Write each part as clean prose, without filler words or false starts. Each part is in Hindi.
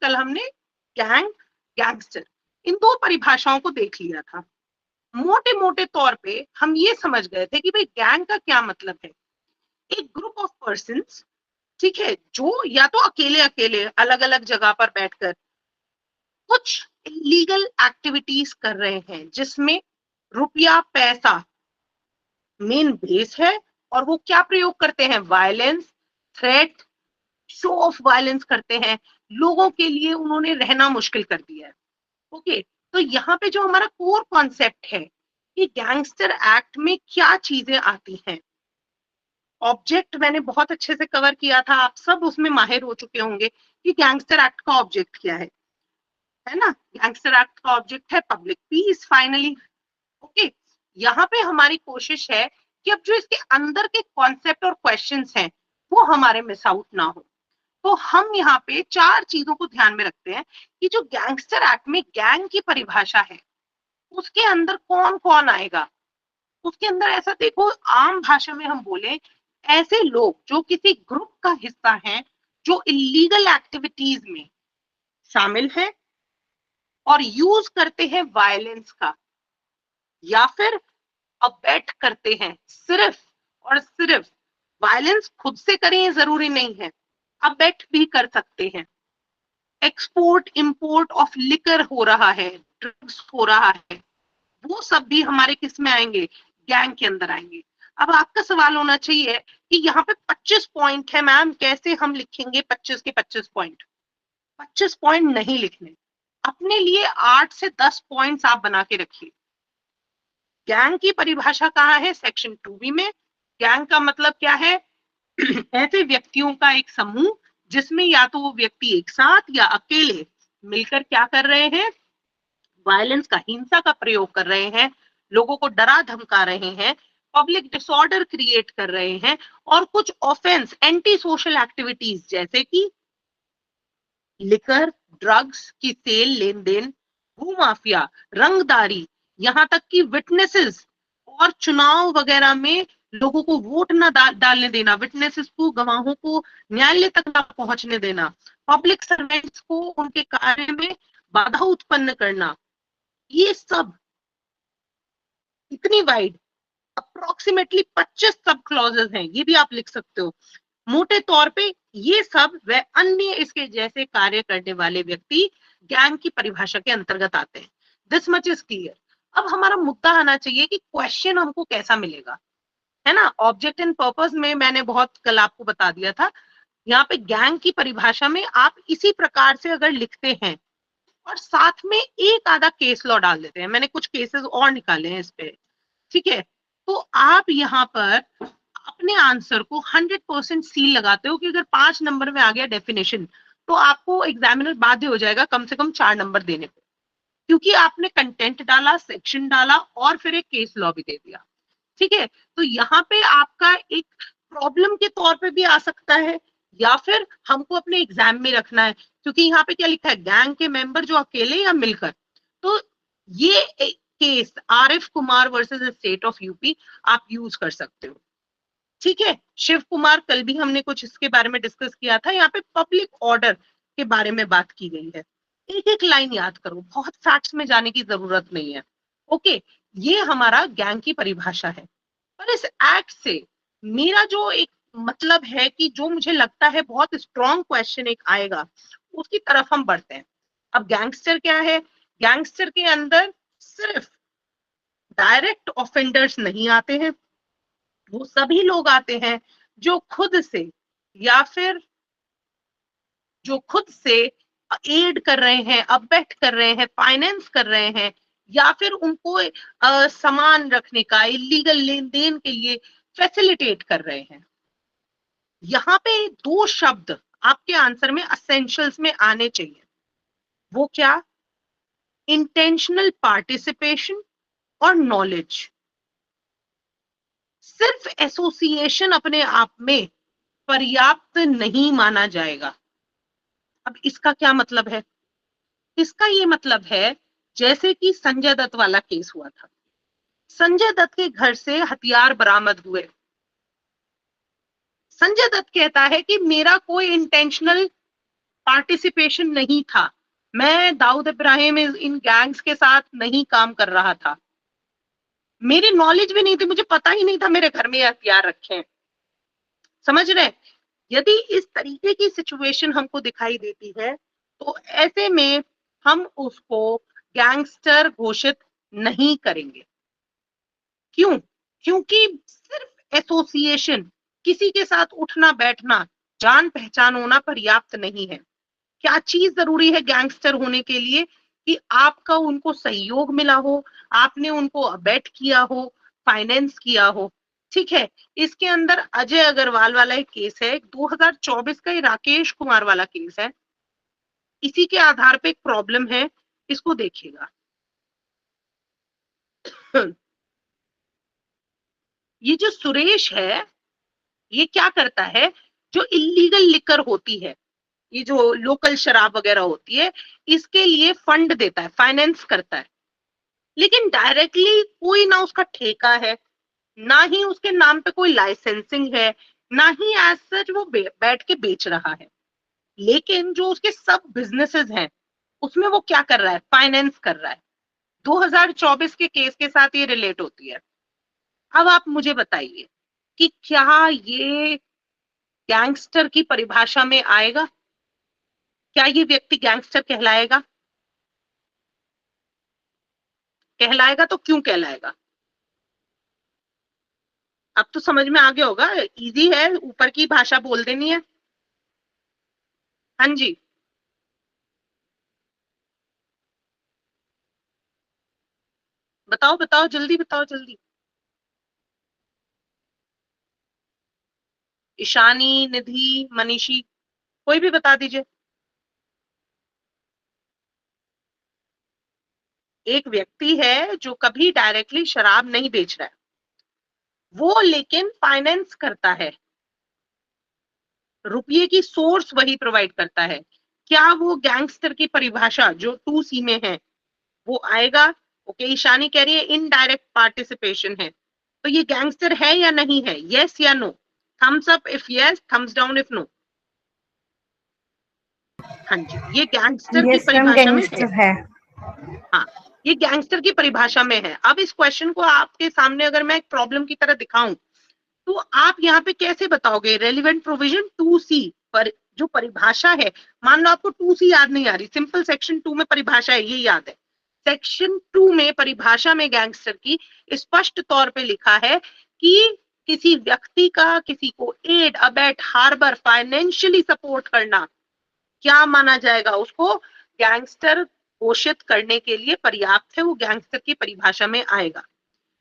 कल हमने गैंग, गैंगस्टर, इन दो परिभाषाओं को देख लिया था। मोटे मोटे तौर पे हम ये समझ गए थे कि भाई गैंग का क्या मतलब है। एक ग्रुप ऑफ पर्सन्स, ठीक है, जो या तो अकेले अकेले अलग अलग जगह पर बैठकर कुछ इलीगल एक्टिविटीज कर रहे हैं, जिसमें रुपया पैसा मेन बेस है, और वो क्या प्रयोग करते हैं, violence, threat, show off violence करते हैं, लोगों के लिए उन्होंने रहना मुश्किल कर दिया है। ओके, तो यहाँ पे जो हमारा कोर कॉन्सेप्ट है कि गैंगस्टर एक्ट में क्या चीजें आती हैं। ऑब्जेक्ट मैंने बहुत अच्छे से कवर किया था, आप सब उसमें माहिर हो चुके होंगे कि गैंगस्टर एक्ट का ऑब्जेक्ट क्या है ना। गैंगस्टर एक्ट का ऑब्जेक्ट है पब्लिक पीस फाइनली। ओके, यहाँ पे हमारी कोशिश है कि अब जो इसके अंदर के कॉन्सेप्ट और क्वेश्चंस हैं वो हमारे मिस आउट ना हो। तो हम यहाँ पे चार चीजों को ध्यान में रखते हैं कि जो गैंगस्टर एक्ट में गैंग की परिभाषा है उसके अंदर कौन कौन आएगा। उसके अंदर ऐसा देखो, आम भाषा में हम बोले, ऐसे लोग जो किसी ग्रुप का हिस्सा हैं, जो इलीगल एक्टिविटीज में शामिल है और यूज करते हैं वायलेंस का, या फिर अबेट करते हैं, सिर्फ और सिर्फ वायलेंस खुद से करें ये जरूरी नहीं है, अबेट भी कर सकते हैं। एक्सपोर्ट इंपोर्ट ऑफ लिकर हो रहा है, ड्रग्स हो रहा है, वो सब भी हमारे किस में आएंगे, गैंग के अंदर आएंगे। अब आपका सवाल होना चाहिए कि यहाँ पे 25 पॉइंट है मैम, कैसे हम लिखेंगे 25 के 25 पॉइंट। 25 पॉइंट नहीं लिखने, अपने लिए 8 से 10 पॉइंट्स आप बना के रखिए। गैंग की परिभाषा कहाँ है, सेक्शन 2B में। गैंग का मतलब क्या है, ऐसे व्यक्तियों का एक समूह जिसमें या तो वो व्यक्ति एक साथ या अकेले मिलकर क्या कर रहे हैं, वायलेंस का, हिंसा का प्रयोग कर रहे हैं, लोगों को डरा धमका रहे हैं, पब्लिक डिसऑर्डर क्रिएट कर रहे हैं, और कुछ ऑफेंस, एंटी सोशल एक्टिविटीज जैसे कि लिकर, ड्रग्स की सेल, लेन देन, भूमाफिया, रंगदारी, यहाँ तक कि विटनेसेस और चुनाव वगैरह में लोगों को वोट ना डालने देना, विटनेसेस को, गवाहों को न्यायालय तक ना पहुंचने देना, पब्लिक सर्वेंट्स को उनके कार्य में बाधा उत्पन्न करना, ये सब इतनी वाइड, अप्रोक्सीमेटली 25 सब क्लॉजेस हैं, ये भी आप लिख सकते हो। मोटे तौर पे ये सब व अन्य इसके जैसे कार्य करने वाले व्यक्ति गैंग की परिभाषा के अंतर्गत आते हैं। This much is clear. अब हमारा मुद्दा आना चाहिए कि क्वेश्चन हमको कैसा मिलेगा, है ना। ऑब्जेक्ट एंड पर्पस में मैंने बहुत कल आपको बता दिया था, यहाँ पे गैंग की परिभाषा में आप इसी प्रकार से अगर लिखते हैं और साथ में एक आधा केस लॉ डाल देते हैं, मैंने कुछ केसेस और निकाले हैं इस पे, ठीक है, तो आप यहाँ पर अपने आंसर को 100% सील लगाते हो कि अगर 5 नंबर में आ गया डेफिनेशन तो आपको एग्जामिनर बाध्य हो जाएगा कम से कम 4 नंबर देने पे, क्योंकि आपने कंटेंट डाला, सेक्शन डाला और फिर एक केस लॉ भी दे दिया, ठीक है। तो यहाँ पे आपका एक प्रॉब्लम के तौर पे भी आ सकता है, या फिर हमको अपने एग्जाम में रखना है, क्योंकि यहाँ पे क्या लिखा है, गैंग के मेंबर जो अकेले या मिलकर। तो ये case Arif Kumar versus state of UP आप यूज कर सकते हो, ठीक है। शिव कुमार, कल भी हमने कुछ इसके बारे में डिस्कस किया था, यहाँ पे पब्लिक ऑर्डर के बारे में बात की गई है। एक एक लाइन याद करो, बहुत फैक्ट्स में जाने की जरूरत नहीं है। ओके, ये हमारा गैंग की परिभाषा है। पर इस एक्ट से मेरा जो एक मतलब है कि जो मुझे लगता है बहुत स्ट्रॉन्ग क्वेश्चन एक आएगा, उसकी तरफ हम बढ़ते हैं। अब गैंगस्टर क्या है, गैंगस्टर के अंदर सिर्फ डायरेक्ट ऑफेंडर्स नहीं आते हैं, वो सभी लोग आते हैं जो खुद से या फिर जो खुद से एड कर रहे हैं, अबेट कर रहे हैं, फाइनेंस कर रहे हैं, या फिर उनको सामान रखने का, इलीगल लेन देन के लिए फैसिलिटेट कर रहे हैं। यहाँ पे दो शब्द आपके आंसर में असेंशियल्स में आने चाहिए, वो क्या, इंटेंशनल पार्टिसिपेशन और नॉलेज। सिर्फ एसोसिएशन अपने आप में पर्याप्त नहीं माना जाएगा। अब इसका क्या मतलब है, इसका ये मतलब है जैसे कि संजय दत्त वाला केस हुआ था, संजय दत्त के घर से हथियार बरामद हुए, संजय दत्त कहता है कि मेरा कोई इंटेंशनल पार्टिसिपेशन नहीं था, मैं दाऊद इब्राहिम इन गैंग्स के साथ नहीं काम कर रहा था, मेरी नॉलेज भी नहीं थी, मुझे पता ही नहीं था मेरे घर में हथियार रखे हैं। समझ रहे? यदि इस तरीके की सिचुएशन हमको दिखाई देती है तो ऐसे में हम उसको गैंगस्टर घोषित नहीं करेंगे। क्यों? क्योंकि सिर्फ एसोसिएशन, किसी के साथ उठना बैठना, जान पहचान होना पर्याप्त नहीं है। क्या चीज जरूरी है गैंगस्टर होने के लिए? कि आपका उनको सहयोग मिला हो, आपने उनको अबेट किया हो, फाइनेंस किया हो। ठीक है, इसके अंदर अजय अग्रवाल वाला एक केस है, 2024 का, राकेश कुमार वाला केस है, इसी के आधार पे एक प्रॉब्लम है, इसको देखिएगा। ये जो सुरेश है, ये क्या करता है, जो इलीगल लिकर होती है, ये जो लोकल शराब वगैरह होती है, इसके लिए फंड देता है, फाइनेंस करता है, लेकिन डायरेक्टली कोई ना उसका ठेका है, ना ही उसके नाम पे कोई लाइसेंसिंग है, ना ही एज सच वो बैठ के बेच रहा है। लेकिन जो उसके सब बिजनेसेस हैं उसमें वो क्या कर रहा है, फाइनेंस कर रहा है। 2024 के केस के साथ ये रिलेट होती है। अब आप मुझे बताइए कि क्या ये गैंगस्टर की परिभाषा में आएगा? क्या ये व्यक्ति गैंगस्टर कहलाएगा? कहलाएगा तो क्यों कहलाएगा? अब तो समझ में आ गया होगा, इजी है, ऊपर की भाषा बोल देनी है। हाँ जी, बताओ बताओ, जल्दी बताओ जल्दी। ईशानी, निधि, मनीषी, कोई भी बता दीजिए। एक व्यक्ति है जो कभी डायरेक्टली शराब नहीं बेच रहा है, वो लेकिन फाइनेंस करता है, रुपये की सोर्स वही प्रोवाइड करता है। क्या वो गैंगस्टर की परिभाषा जो 2C में है वो आएगा? ओके, ईशानी कह रही है इनडायरेक्ट पार्टिसिपेशन है, तो ये गैंगस्टर है या नहीं है? यस या no? Thumbs up if yes, thumbs down if no. हाँ जी, ये गैंगस्टर की यस मैम, परिभाषा में है। गैंगस्टर है। हाँ, ये गैंगस्टर की परिभाषा में है। अब इस क्वेश्चन को आपके सामने अगर मैं एक प्रॉब्लम की तरह दिखाऊं तो आप यहाँ पे कैसे बताओगे? रेलिवेंट प्रोविजन 2C पर जो परिभाषा है, मान लो आपको 2C याद नहीं आ रही, सिंपल सेक्शन 2 में परिभाषा है, ये याद है। सेक्शन 2 में परिभाषा में गैंगस्टर की स्पष्ट तौर पे लिखा है कि किसी व्यक्ति का किसी को aid, abet, harbour, financially support करना क्या माना जाएगा? उसको गैंगस्टर घोषित करने के लिए पर्याप्त है, वो गैंगस्टर की परिभाषा में आएगा।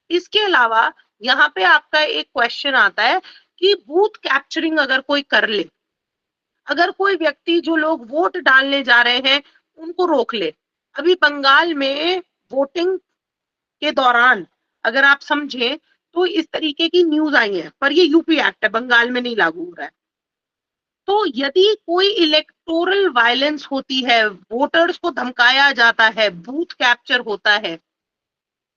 इसके अलावा यहाँ पे आपका एक क्वेश्चन आता है कि बूथ कैप्चरिंग अगर कोई कर ले, अगर कोई व्यक्ति, जो लोग वोट डालने जा रहे हैं उनको रोक ले। अभी बंगाल में वोटिंग के दौरान अगर आप समझे तो इस तरीके की न्यूज आई है, पर ये यूपी एक्ट है, बंगाल में नहीं लागू हो रहा है। तो यदि कोई इलेक्टोरल वायलेंस होती है, वोटर्स को धमकाया जाता है, बूथ कैप्चर होता है,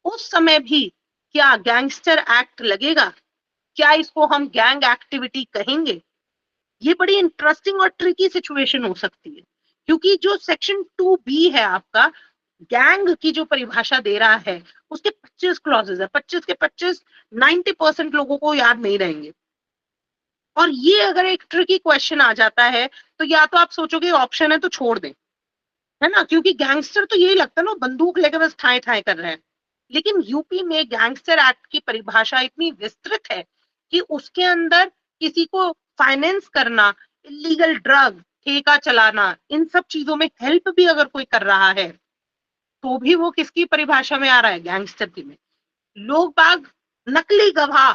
उस समय भी क्या गैंगस्टर एक्ट लगेगा? क्या इसको हम गैंग एक्टिविटी कहेंगे? ये बड़ी इंटरेस्टिंग और ट्रिकी सिचुएशन हो सकती है, क्योंकि जो सेक्शन 2B है आपका, गैंग की जो परिभाषा दे रहा है, उसके 25 क्लॉजेस है, 25 के 25, 90% लोगों को याद नहीं रहेंगे। और ये अगर एक ट्रिकी क्वेश्चन आ जाता है तो या तो आप सोचोगे ऑप्शन है तो छोड़ दें, है ना, क्योंकि गैंगस्टर तो यही लगता है ना, बंदूक लेकर बस ठाए ठाए कर रहे हैं। लेकिन यूपी में गैंगस्टर एक्ट की परिभाषा इतनी विस्तृत है कि उसके अंदर किसी को फाइनेंस करना, इलीगल ड्रग, ठेका चलाना, इन सब चीजों में हेल्प भी अगर कोई कर रहा है तो भी वो किसकी परिभाषा में आ रहा है? गैंगस्टर की में। लोग बाग नकली गवाह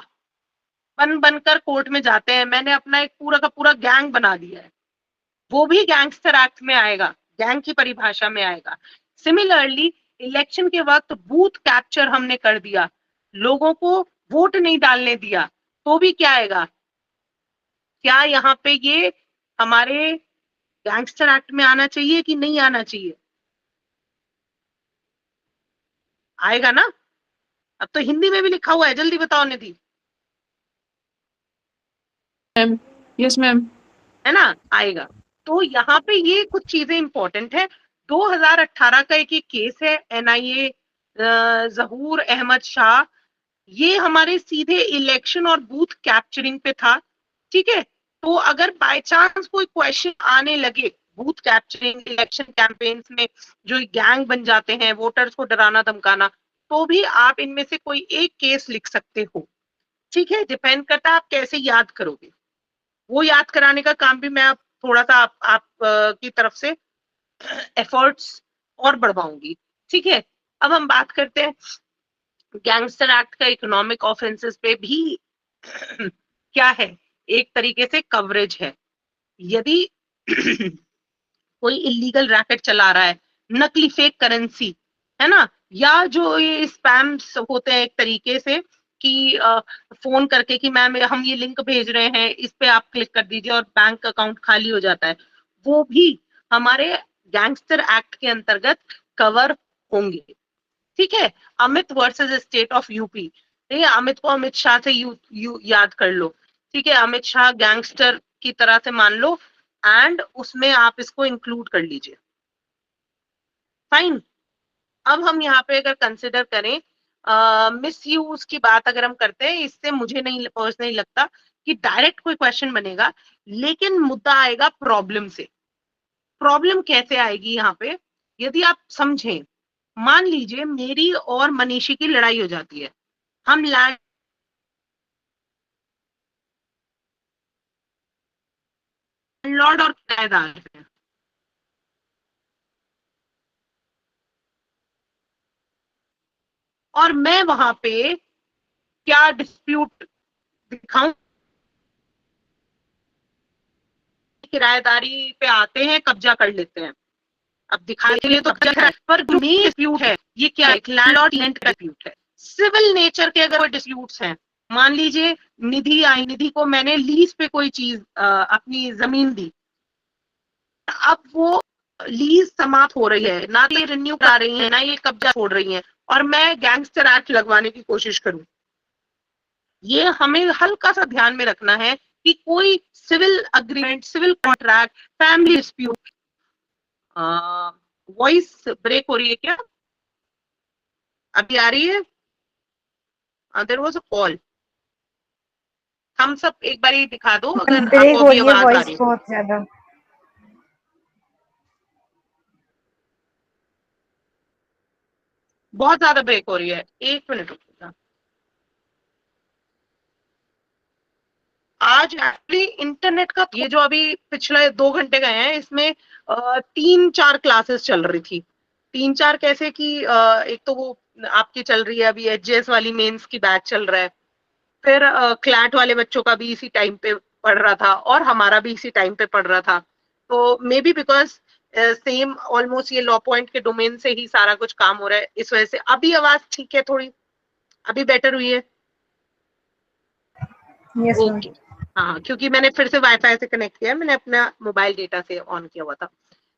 बन बनकर कोर्ट में जाते हैं, मैंने अपना एक पूरा का पूरा गैंग बना दिया है, वो भी गैंगस्टर एक्ट में आएगा, गैंग की परिभाषा में आएगा। सिमिलरली इलेक्शन के वक्त बूथ कैप्चर हमने कर दिया, लोगों को वोट नहीं डालने दिया, तो भी क्या आएगा? क्या यहाँ पे ये हमारे गैंगस्टर एक्ट में आना चाहिए कि नहीं आना चाहिए? आएगा ना? अब तो हिंदी में भी लिखा हुआ है, जल्दी बताओ निधि। Ma'am, yes ma'am. है ना, आएगा। तो यहाँ पे ये कुछ चीजें इंपॉर्टेंट है। 2018 का एक केस है NIA जहूर अहमद शाह, ये हमारे सीधे इलेक्शन और बूथ कैप्चरिंग पे था, ठीक है। तो अगर बाय चांस कोई क्वेश्चन आने लगे बूथ कैप्चरिंग इलेक्शन कैंपेन्स में, जो गैंग बन जाते हैं वोटर्स को डराना धमकाना, तो भी आप इनमें से कोई एक केस लिख सकते हो, ठीक है। डिपेंड करता है आप कैसे याद करोगे, वो याद कराने का काम भी मैं आप थोड़ा सा आप की तरफ से एफर्ट्स और बढ़वाऊंगी, ठीक है। अब हम बात करते हैं गैंगस्टर एक्ट का इकोनॉमिक ऑफेंसेस पे भी क्या है, एक तरीके से कवरेज है। यदि कोई इलीगल रैकेट चला रहा है, नकली फेक करेंसी, है ना, या जो ये स्पैम्स होते हैं एक तरीके से कि फोन करके कि मैम हम ये लिंक भेज रहे हैं, इस पे आप क्लिक कर दीजिए और बैंक अकाउंट खाली हो जाता है, वो भी हमारे गैंगस्टर एक्ट के अंतर्गत कवर होंगे, ठीक है। Amit versus state of UP, ठीक है, अमित को अमित शाह से याद कर लो, ठीक है। अमित शाह गैंगस्टर की तरह से मान लो, एंड उसमें आप इसको इंक्लूड कर लीजिए, फाइन। अब हम यहाँ पे अगर कंसिडर करें मिस यूज की बात अगर हम करते हैं, इससे मुझे नहीं पर्सनली लगता कि डायरेक्ट कोई क्वेश्चन बनेगा, लेकिन मुद्दा आएगा प्रॉब्लम से। प्रॉब्लम कैसे आएगी यहाँ पे, यदि आप समझें, मान लीजिए मेरी और मनीषी की लड़ाई हो जाती है, हम लैंडलॉर्ड और किराएदार हैं, और मैं वहां पे क्या डिस्प्यूट दिखाऊं, किराएदारी पे आते हैं कब्जा कर लेते हैं, अब दिखाने के लिए तो कब्जा है, पर मेन डिस्प्यूट है ये क्या है, लैंडलॉर्ड टेनेंट का डिस्प्यूट है। सिविल नेचर के अगर कोई डिस्प्यूट्स हैं, मान लीजिए निधि आई, निधि को मैंने लीज पे कोई चीज अपनी जमीन दी, अब वो लीज समाप्त हो रही है, ना तो ये रिन्यू करा रही है, ना ये कब्जा छोड़ रही है, और मैं गैंगस्टर एक्ट लगवाने की कोशिश करूं, ये हमें हल्का सा ध्यान में रखना है कि कोई civil agreement, civil contract, family dispute. Voice break हो रही है क्या, अभी आ रही है? देयर वाज अ कॉल, हम सब एक बार ही दिखा दो अगर ब्रेक आपको हो अभी रही है आवाज आ वॉइस रही है। बहुत ज्यादा। बहुत ज्यादा ब्रेक हो रही है, एक मिनट रुकिएगा। आज एक्चुअली इंटरनेट का ये जो अभी पिछले 2 घंटे गए हैं, इसमें 3-4 क्लासेस चल रही थी। 3-4 कैसे कि एक तो वो आपकी चल रही है अभी HJS वाली मेंस की बैच चल रहा है, फिर क्लैट वाले बच्चों का भी इसी टाइम पे पढ़ रहा था, और हमारा भी इसी टाइम पे पढ़ रहा था। तो may be because same almost ये लॉ पॉइंट के डोमेन से ही सारा कुछ काम हो रहा है, इस वजह से अभी आवाज ठीक है, थोड़ी अभी बेटर हुई है। Yes ma'am. ओके, हाँ, क्योंकि मैंने फिर से वाईफाई से कनेक्ट किया, मैंने अपना मोबाइल डेटा से ऑन किया हुआ था।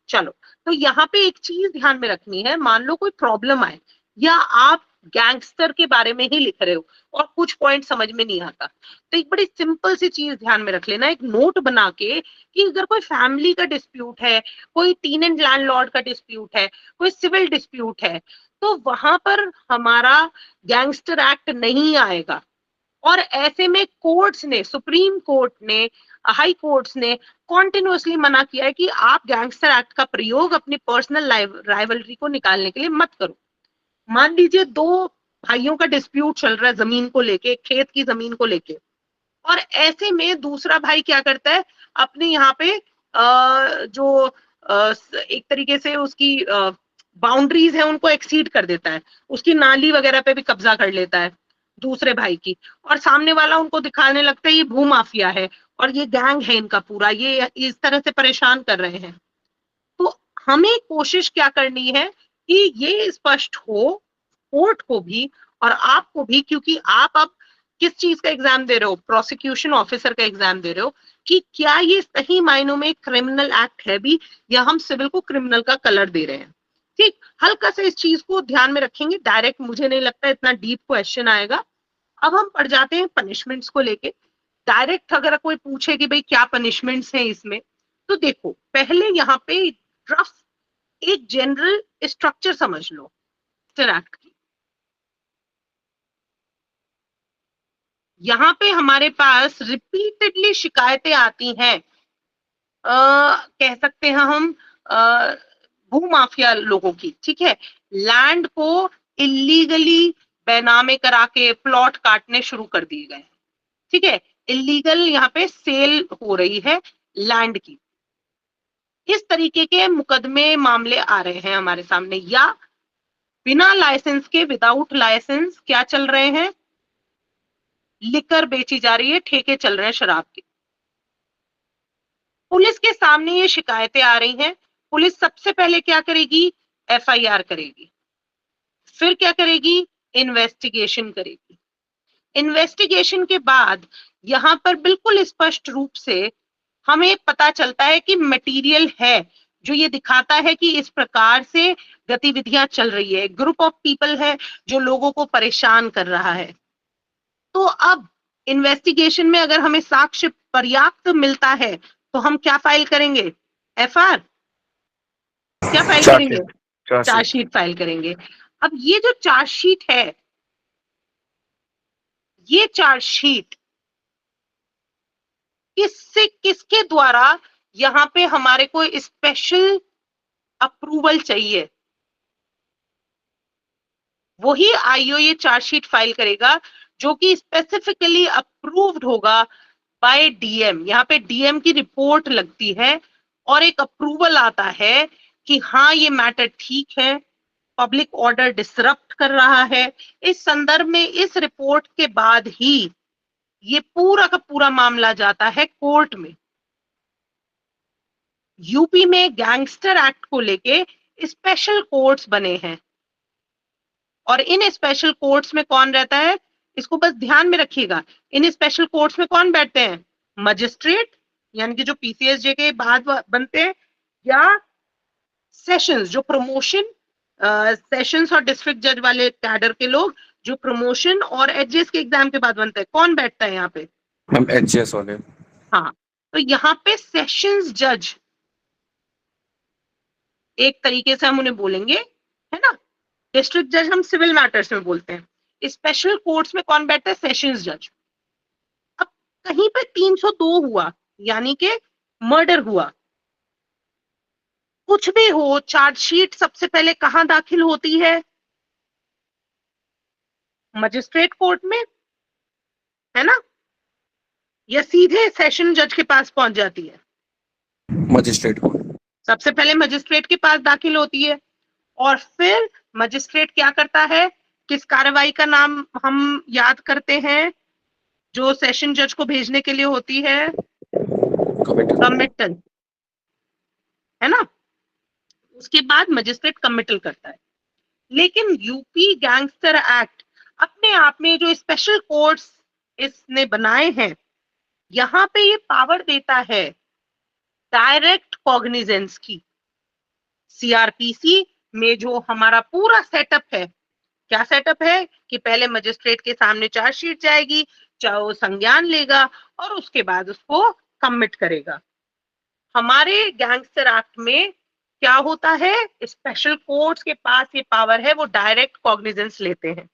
चलो, तो यहाँ पे एक चीज ध्यान में रखनी है, मान लो कोई प्रॉब्लम आए, या आप गैंगस्टर के बारे में ही लिख रहे हो और कुछ पॉइंट समझ में नहीं आता, तो एक बड़ी सिंपल सी चीज ध्यान में रख लेना, एक नोट बना के कि अगर कोई फैमिली का डिस्प्यूट है, कोई टेनेंट लैंडलॉर्ड का डिस्प्यूट है, कोई सिविल डिस्प्यूट है, तो वहां पर हमारा गैंगस्टर एक्ट नहीं आएगा। और ऐसे में कोर्ट्स ने, सुप्रीम कोर्ट ने, हाई कोर्ट्स ने कॉन्टिन्यूसली मना किया है कि आप गैंगस्टर एक्ट का प्रयोग अपनी पर्सनल राइवलरी को निकालने के लिए मत करो। मान लीजिए दो भाइयों का डिस्प्यूट चल रहा है जमीन को लेके, खेत की जमीन को लेके, और ऐसे में दूसरा भाई क्या करता है, अपने यहाँ पे जो एक तरीके से उसकी बाउंड्रीज है उनको एक्सीड कर देता है, उसकी नाली वगैरह पे भी कब्जा कर लेता है दूसरे भाई की, और सामने वाला उनको दिखाने लगता है ये भू माफिया है और ये गैंग है इनका पूरा, ये इस तरह से परेशान कर रहे हैं। तो हमें कोशिश क्या करनी है कि ये स्पष्ट हो कोर्ट को भी और आपको भी, क्योंकि आप अब किस चीज का एग्जाम दे रहे हो, प्रोसिक्यूशन ऑफिसर का एग्जाम दे रहे हो, कि क्या ये सही मायनों में क्रिमिनल एक्ट है भी, या हम सिविल को क्रिमिनल का कलर दे रहे हैं। ठीक, हल्का सा इस चीज को ध्यान में रखेंगे, डायरेक्ट मुझे नहीं लगता इतना डीप क्वेश्चन आएगा। अब हम पढ़ जाते हैं पनिशमेंट्स को लेके। डायरेक्ट अगर कोई पूछे कि भाई क्या पनिशमेंट्स हैं इसमें, तो देखो पहले यहाँ पे रफ एक जनरल स्ट्रक्चर समझ लो एक्ट की। यहाँ पे हमारे पास रिपीटेडली शिकायतें आती हैं, कह सकते हैं हम भूमाफिया लोगों की, ठीक है, लैंड को इलीगली बेनामे करा के प्लॉट काटने शुरू कर दिए गए, ठीक है, इलीगल यहाँ पे सेल हो रही है लैंड की। इस तरीके के मुकदमे मामले आ रहे हैं हमारे सामने, या बिना लाइसेंस के, विदाउट लाइसेंस क्या चल रहे हैं, लिकर बेची जा रही है, ठेके चल रहे हैं शराब के। पुलिस के सामने ये शिकायतें आ रही हैं, पुलिस सबसे पहले क्या करेगी, एफआईआर करेगी, फिर क्या करेगी, इन्वेस्टिगेशन करेगी। इन्वेस्टिगेशन के बाद यहां पर बिल्कुल स्पष्ट रूप से हमें पता चलता है कि मटेरियल है जो ये दिखाता है कि इस प्रकार से गतिविधियां चल रही है, ग्रुप ऑफ पीपल है जो लोगों को परेशान कर रहा है। तो अब इन्वेस्टिगेशन में अगर हमें साक्ष्य पर्याप्त मिलता है तो हम क्या फाइल करेंगे, एफआर, क्या फाइल करेंगे, चार्जशीट फाइल करेंगे। अब ये जो चार्जशीट है, ये चार्जशीट किसके द्वारा यहाँ पे हमारे को स्पेशल अप्रूवल चाहिए, वही आईओ ये चार्जशीट फाइल करेगा जो कि स्पेसिफिकली अप्रूव्ड होगा बाय डीएम। यहाँ पे डीएम की रिपोर्ट लगती है और एक अप्रूवल आता है कि हाँ ये मैटर ठीक है, पब्लिक ऑर्डर डिसरप्ट कर रहा है। इस संदर्भ में इस रिपोर्ट के बाद ही ये पूरा का पूरा मामला जाता है कोर्ट में। यूपी में गैंगस्टर एक्ट को लेके स्पेशल कोर्ट्स बने हैं और इन स्पेशल कोर्ट्स में कौन रहता है, इसको बस ध्यान में रखिएगा, इन स्पेशल कोर्ट्स में कौन बैठते हैं, मजिस्ट्रेट यानी कि जो पीसीएसजे के बाद बनते हैं, या सेशंस जो प्रमोशन, सेशंस और डिस्ट्रिक्ट जज वाले कैडर के लोग जो प्रमोशन और एचजेएस के एग्जाम के बाद बनते हैं। कौन बैठता है यहाँ पे, मैम एचजेएस वाले। हाँ, तो यहाँ पे सेशंस जज एक तरीके से हम उन्हें बोलेंगे, है ना, डिस्ट्रिक्ट जज हम सिविल मैटर्स में बोलते हैं। स्पेशल कोर्ट्स में कौन बैठता है, सेशंस जज। अब कहीं पे 302 हुआ यानी कि मर्डर हुआ, कुछ भी हो, चार्जशीट सबसे पहले कहां दाखिल होती है, मजिस्ट्रेट कोर्ट में, है ना, या सीधे सेशन जज के पास पहुंच जाती है, मजिस्ट्रेट कोर्ट। सबसे पहले मजिस्ट्रेट के पास दाखिल होती है और फिर मजिस्ट्रेट क्या करता है, किस कार्रवाई का नाम हम याद करते हैं जो सेशन जज को भेजने के लिए होती है, कमिटल, है ना, उसके बाद मजिस्ट्रेट कमिटल करता है। लेकिन यूपी गैंगस्टर एक्ट अपने आप में जो स्पेशल कोर्ट्स इसने बनाए हैं, यहां पे ये पावर देता है डायरेक्ट कॉग्निजेंस की। सीआरपीसी में जो हमारा पूरा सेटअप है, क्या सेटअप है कि पहले मजिस्ट्रेट के सामने चार्जशीट जाएगी, चाहे वो संज्ञान लेगा और उसके बाद उसको कमिट करेगा। हमारे गैंगस्टर एक्ट में क्या होता है, स्पेशल कोर्ट्स के पास ये पावर है, वो डायरेक्ट कॉग्निजेंस लेते हैं।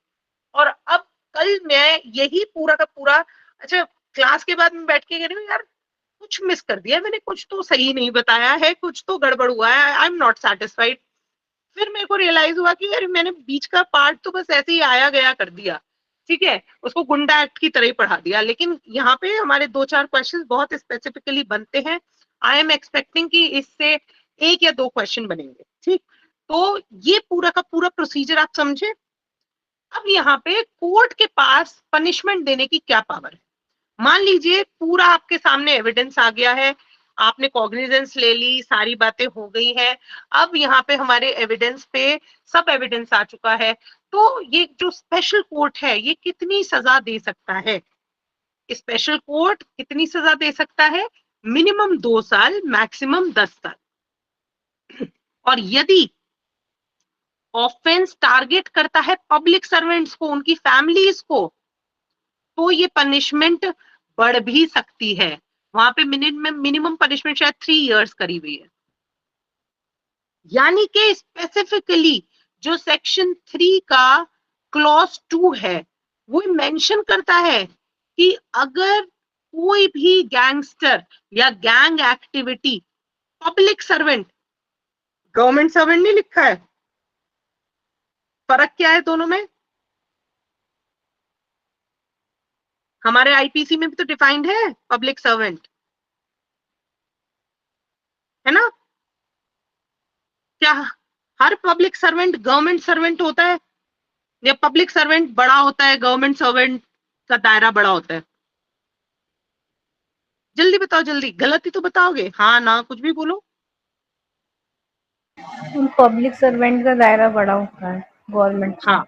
और अब कल मैं यही पूरा का पूरा, अच्छा क्लास के बाद में बैठ के कह रही हूँ यार कुछ मिस कर दिया मैंने, कुछ तो सही नहीं बताया है, कुछ तो गड़बड़ हुआ है, आई एम नॉट सेटिस्फाइड। फिर मेरे को रियलाइज हुआ कि यार मैंने बीच का पार्ट तो बस ऐसे ही आया गया कर दिया, ठीक है, उसको गुंडा एक्ट की तरह ही पढ़ा दिया। लेकिन यहाँ पे हमारे 2-4 क्वेश्चन बहुत स्पेसिफिकली बनते हैं, आई एम एक्सपेक्टिंग कि इससे 1 या 2 क्वेश्चन बनेंगे, ठीक। तो ये पूरा का पूरा प्रोसीजर आप समझे। अब यहाँ पे कोर्ट के पास पनिशमेंट देने की क्या पावर है, मान लीजिए पूरा आपके सामने एविडेंस आ गया है, आपने कॉग्निजेंस ले ली, सारी बातें हो गई है, अब यहाँ पे हमारे एविडेंस पे सब एविडेंस आ चुका है, तो ये जो स्पेशल कोर्ट है ये कितनी सजा दे सकता है, स्पेशल कोर्ट कितनी सजा दे सकता है, मिनिमम 2 साल, मैक्सिमम 10 साल। और यदि ऑफेंस टारगेट करता है पब्लिक सर्वेंट्स को, उनकी फैमिलीज को, तो ये पनिशमेंट बढ़ भी सकती है। वहां पे मिनिमम पनिशमेंट शायद 3 इयर्स करी हुई है। यानी कि स्पेसिफिकली जो सेक्शन 3 का क्लॉज 2 है वो मेंशन करता है कि अगर कोई भी गैंगस्टर या gang activity public servant, government servant नहीं लिखा है, फर्क क्या है दोनों में? हमारे आईपीसी में भी तो डिफाइंड है पब्लिक सर्वेंट, है ना? क्या हर पब्लिक सर्वेंट गवर्नमेंट सर्वेंट होता है या पब्लिक सर्वेंट बड़ा होता है, गवर्नमेंट सर्वेंट का दायरा बड़ा होता है? जल्दी बताओ, जल्दी, गलती तो बताओगे, हाँ ना कुछ भी बोलो। पब्लिक सर्वेंट का दायरा बड़ा होता है गवर्नमेंट। हाँ,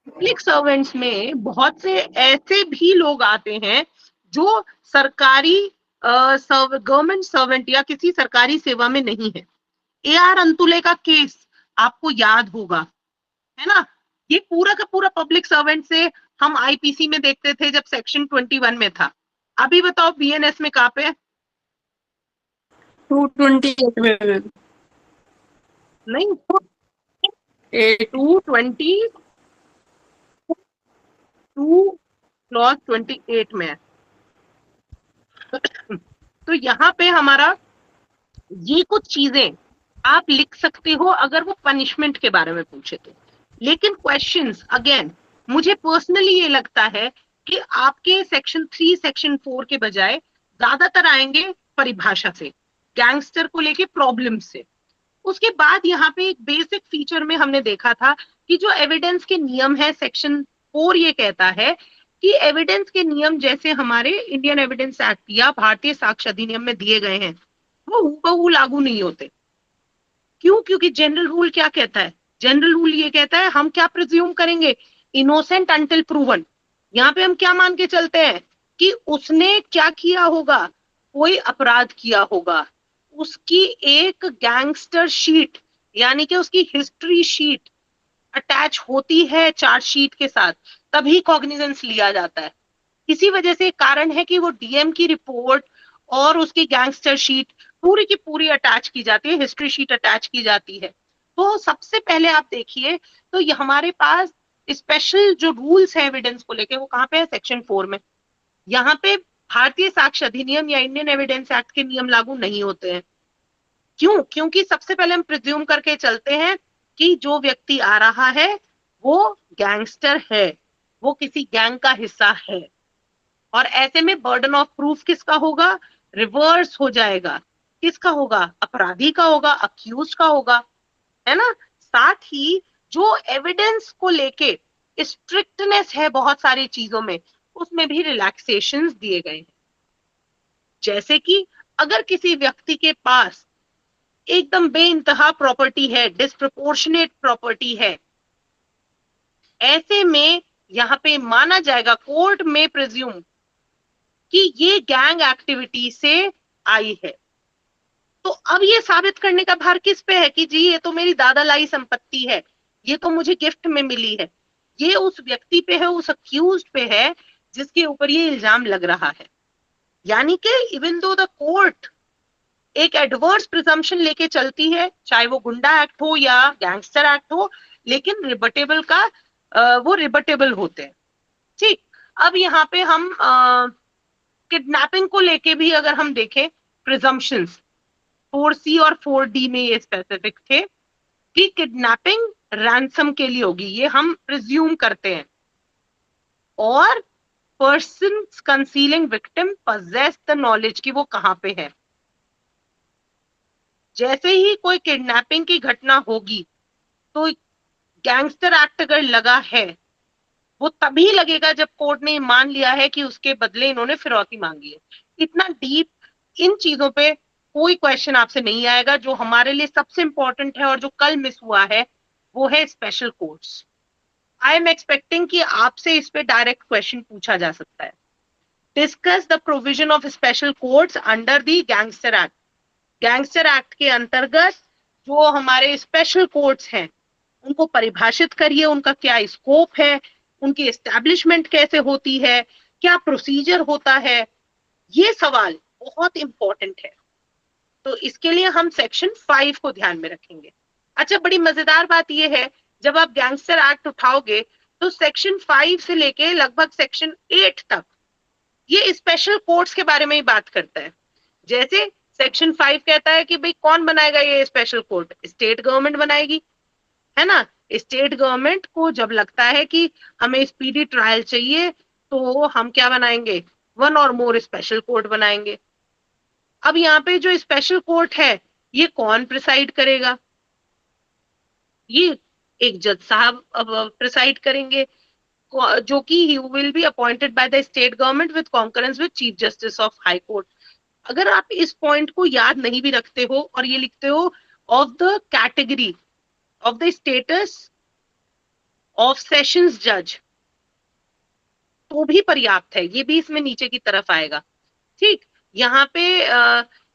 पब्लिक सर्वेंट्स में बहुत से ऐसे भी लोग आते हैं जो सरकारी गवर्नमेंट सर्वेंट या किसी सरकारी सेवा में नहीं है। AR अंतुले का केस आपको याद होगा, है ना? ये पूरा का पूरा पब्लिक सर्वेंट से हम आईपीसी में देखते थे जब सेक्शन 21 में था। अभी बताओ बीएनएस में कहाँ पे है? 228 में नहीं, 222 क्लॉज 28 में है। तो यहाँ पे हमारा ये कुछ चीजें आप लिख सकते हो अगर वो पनिशमेंट के बारे में पूछे तो। लेकिन क्वेश्चंस अगेन मुझे पर्सनली ये लगता है कि आपके सेक्शन 3 सेक्शन 4 के बजाय ज्यादातर आएंगे परिभाषा से, गैंगस्टर को लेके प्रॉब्लम से। उसके बाद यहाँ पे एक बेसिक फीचर में हमने देखा था कि जो एविडेंस के नियम है, सेक्शन 4 ये कहता है कि एविडेंस के नियम जैसे हमारे इंडियन एविडेंस एक्ट या भारतीय साक्ष्य अधिनियम में दिए गए हैं वो हूबहू लागू नहीं होते। क्यों? क्योंकि जनरल रूल क्या कहता है? जनरल रूल ये कहता है हम क्या प्रिज्यूम करेंगे? Innocent until proven. यहाँ पे हम क्या मान के चलते हैं कि उसने क्या किया होगा? कोई अपराध किया होगा, उसकी एक गैंगस्टर शीट यानी कि उसकी हिस्ट्री शीट अटैच होती है चार्जशीट के साथ, तभी कॉग्निजेंस लिया जाता है। इसी वजह से कारण है कि वो डीएम की रिपोर्ट और उसकी गैंगस्टर शीट पूरी की पूरी अटैच की जाती है, हिस्ट्री शीट अटैच की जाती है। तो सबसे पहले आप देखिए तो ये हमारे पास स्पेशल जो रूल्स है एविडेंस को लेके वो कहाँ पे है? सेक्शन 4 में। यहाँ पे भारतीय साक्ष्य अधिनियम या इंडियन एविडेंस एक्ट के नियम लागू नहीं होते हैं। क्यों? क्योंकि सबसे पहले हम प्रिज्यूम करके चलते हैं कि जो व्यक्ति आ रहा है वो गैंगस्टर है, वो किसी गैंग का हिस्सा है, और ऐसे में बर्डन ऑफ प्रूफ किसका होगा? रिवर्स हो जाएगा। किसका होगा? अपराधी का होगा, अक्यूज का होगा, है ना? साथ ही जो एविडेंस को लेके स्ट्रिक्टनेस है बहुत सारी चीजों में, उसमें भी रिलैक्सेशंस दिए गए हैं। जैसे कि अगर किसी व्यक्ति के पास एकदम बेइंतहा प्रॉपर्टी है, डिस्प्रपोर्शनेट प्रॉपर्टी है, ऐसे में यहाँ पे माना जाएगा, कोर्ट में प्रिज्यूम कि ये गैंग एक्टिविटी से आई है। तो अब ये साबित करने का भार किस पे है कि जी ये तो मेरी दादा लाई संपत्ति है, ये तो मुझे गिफ्ट में मिली है। ये उस व्यक्ति पे है, उस अक्यूज्ड पे है जिसके ऊपर ये इल्जाम लग रहा है। यानी कि इवन दो द कोर्ट एक एडवर्स प्रिजम्पशन लेके चलती है, चाहे वो गुंडा एक्ट हो या गैंगस्टर एक्ट हो, लेकिन रिबटेबल का वो रिबटेबल होते हैं। ठीक, अब यहाँ पे हम किडनैपिंग को लेके भी अगर हम देखें, प्रिजम्पशंस 4C और 4D में ये स्पेसिफिक थे कि किडनैपिंग रैंसम के लिए होगी, ये हम प्रिज्यूम करते हैं, और person concealing victim possess the knowledge कि वो कहां पे है। जैसे ही कोई किडनैपिंग की घटना होगी तो गैंगस्टर एक्ट अगर लगा है वो तभी लगेगा जब कोर्ट ने मान लिया है कि उसके बदले इन्होंने फिरौती मांगी है। इतना डीप इन चीजों पे कोई क्वेश्चन आपसे नहीं आएगा। जो हमारे लिए सबसे इंपॉर्टेंट है और जो कल मिस हुआ है वो है special courts. I am expecting कि आपसे इस पे डायरेक्ट क्वेश्चन पूछा जा सकता है। Discuss the provision of special courts under the gangster act. Gangster act के अंतर्गत जो हमारे स्पेशल कोर्ट्स हैं उनको परिभाषित करिए, उनका क्या स्कोप है, उनकी एस्टैब्लिशमेंट कैसे होती है, क्या प्रोसीजर होता है। ये सवाल बहुत इंपॉर्टेंट है। तो इसके लिए हम सेक्शन 5 को ध्यान में रखेंगे। अच्छा, बड़ी मजेदार बात यह है, जब आप गैंगस्टर एक्ट उठाओगे तो सेक्शन 5 से लेके लगभग सेक्शन 8 तक ये स्पेशल कोर्ट्स के बारे में ही बात करता है। जैसे सेक्शन 5 कहता है कि भाई कौन बनाएगा ये स्पेशल कोर्ट, स्टेट गवर्नमेंट बनाएगी, है ना। स्टेट गवर्नमेंट को जब लगता है कि हमें स्पीडी ट्रायल चाहिए तो हम क्या बनाएंगे, 1 और मोर स्पेशल कोर्ट बनाएंगे। अब यहाँ पे जो स्पेशल कोर्ट है ये कौन प्रिसाइड करेगा, ये एक जज साहब प्रिसाइड करेंगे, जो कि he will be appointed by the state government with concurrence with chief justice of high court. अगर आप इस पॉइंट को याद नहीं भी रखते हो और ये लिखते हो of the category of the status of sessions जज, तो भी पर्याप्त है, ये भी इसमें नीचे की तरफ आएगा। ठीक, यहाँ पे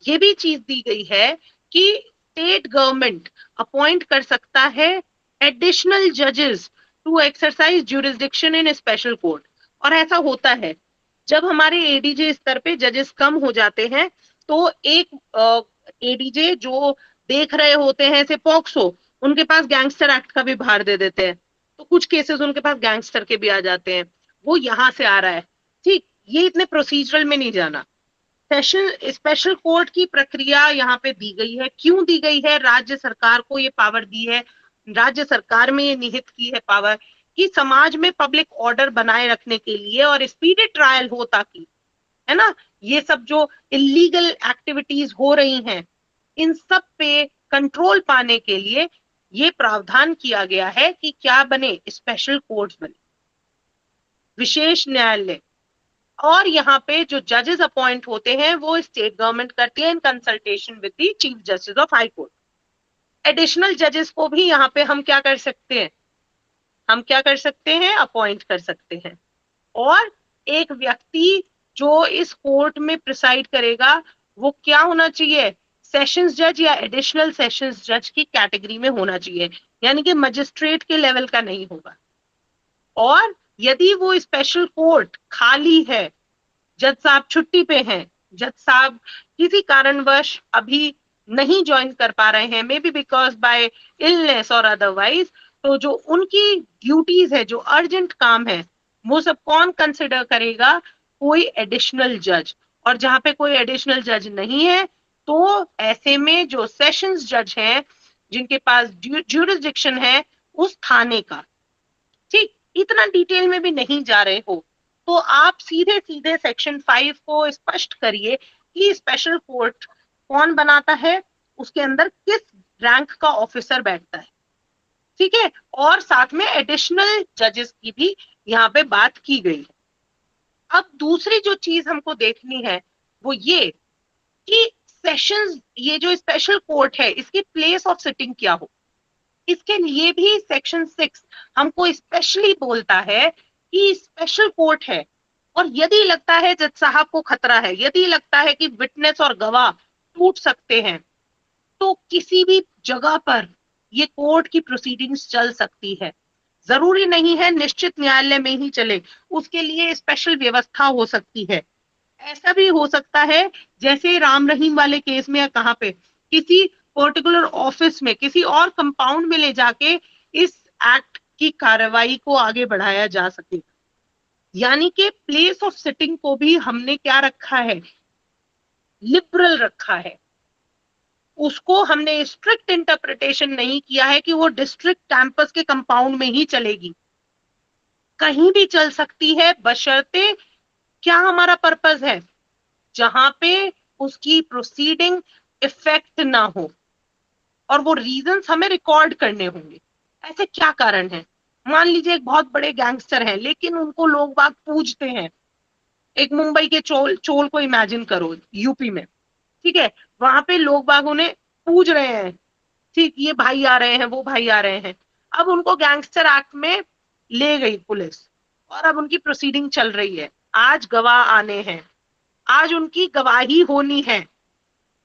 ये भी चीज दी गई है कि स्टेट गवर्नमेंट अपॉइंट कर सकता है एडिशनल जजेस to exercise jurisdiction in special court. और ऐसा होता है, जब हमारे एडीजे स्तर पे जजेस कम हो जाते हैं तो एक एडीजे जो देख रहे होते हैं से पॉक्सो, उनके पास गैंगस्टर एक्ट का भी भार दे देते हैं, तो कुछ केसेस उनके पास गैंगस्टर के भी आ जाते हैं, वो यहां से आ रहा है। ठीक, ये इतने प्रोसीजरल में नहीं जाना। स्पेशल कोर्ट की प्रक्रिया यहाँ पे दी गई है, क्यों दी गई है, राज्य सरकार को ये पावर दी है, राज्य सरकार में ये निहित की है पावर कि समाज में पब्लिक ऑर्डर बनाए रखने के लिए और स्पीडी ट्रायल हो, ताकि, है ना, ये सब जो इलीगल एक्टिविटीज हो रही हैं इन सब पे कंट्रोल पाने के लिए ये प्रावधान किया गया है कि क्या बने, स्पेशल कोर्ट्स बने, विशेष न्यायालय। और यहाँ पे जो जजेस अपॉइंट होते हैं वो स्टेट गवर्नमेंट करती है in consultation with the chief justice of high court. Additional जजेस को भी यहाँ पे हम क्या कर सकते हैं, हम क्या कर सकते हैं, अपॉइंट कर सकते हैं। और एक व्यक्ति जो इस कोर्ट में प्रिसाइड करेगा वो क्या होना चाहिए, सेशंस जज या एडिशनल सेशंस जज की कैटेगरी में होना चाहिए, यानी कि मजिस्ट्रेट के लेवल का नहीं होगा। और यदि वो स्पेशल कोर्ट खाली है, जज साहब छुट्टी पे हैं, जज साहब किसी कारणवश अभी नहीं ज्वाइन कर पा रहे हैं, may be because by illness और अदरवाइज, तो जो उनकी ड्यूटीज है, जो अर्जेंट काम है, वो सब कौन कंसिडर करेगा, कोई एडिशनल जज। और जहां पे कोई एडिशनल जज नहीं है तो ऐसे में जो सेशंस जज हैं जिनके पास ज्यूरिसडिक्शन है उस थाने का। ठीक, इतना डिटेल में भी नहीं जा रहे हो तो आप सीधे सीधे सेक्शन 5 को स्पष्ट करिए कि स्पेशल कोर्ट कौन बनाता है, उसके अंदर किस रैंक का ऑफिसर बैठता है। ठीक है, और साथ में एडिशनल जजेस की भी यहाँ पे बात की गई है। अब दूसरी जो चीज हमको देखनी है वो ये कि सेशंस, ये जो स्पेशल कोर्ट है, इसकी प्लेस ऑफ सिटिंग क्या हो। इसके लिए भी सेक्शन 6 हमको स्पेशली बोलता है कि स्पेशल कोर्ट है और यदि लगता है जज साहब को खतरा है, यदि लगता है कि विटनेस और गवाह टूट सकते हैं, तो किसी भी जगह पर ये कोर्ट की प्रोसीडिंग्स चल सकती है। जरूरी नहीं है निश्चित न्यायालय में ही चले, उसके लिए स्पेशल व्यवस्था हो सकती है। ऐसा भी हो सकता है जैसे राम रहीम वाले केस में, या कहाँ पे, किसी पर्टिकुलर ऑफिस में, किसी और कंपाउंड में ले जाके इस एक्ट की कार्रवाई को आगे बढ़ाया जा सके। यानी कि प्लेस ऑफ सिटिंग को भी हमने क्या रखा है, लिबरल रखा है। उसको हमने स्ट्रिक्ट इंटरप्रिटेशन नहीं किया है कि वो डिस्ट्रिक्ट कैंपस के कंपाउंड में ही चलेगी, कहीं भी चल सकती है, बशर्ते क्या हमारा पर्पस है, जहां पे उसकी प्रोसीडिंग इफेक्ट ना हो और वो रीजंस हमें रिकॉर्ड करने होंगे। ऐसे क्या कारण है, मान लीजिए एक बहुत बड़े गैंगस्टर हैं लेकिन उनको लोग बाग पूजते हैं। एक मुंबई के चोल को इमेजिन करो, यूपी में, ठीक है, वहां पे लोग बाग उन्हें पूज रहे हैं, ठीक, ये भाई आ रहे हैं, वो भाई आ रहे हैं। अब उनको गैंगस्टर एक्ट में ले गई पुलिस और अब उनकी प्रोसीडिंग चल रही है। आज गवाह आने हैं, आज उनकी गवाही होनी है।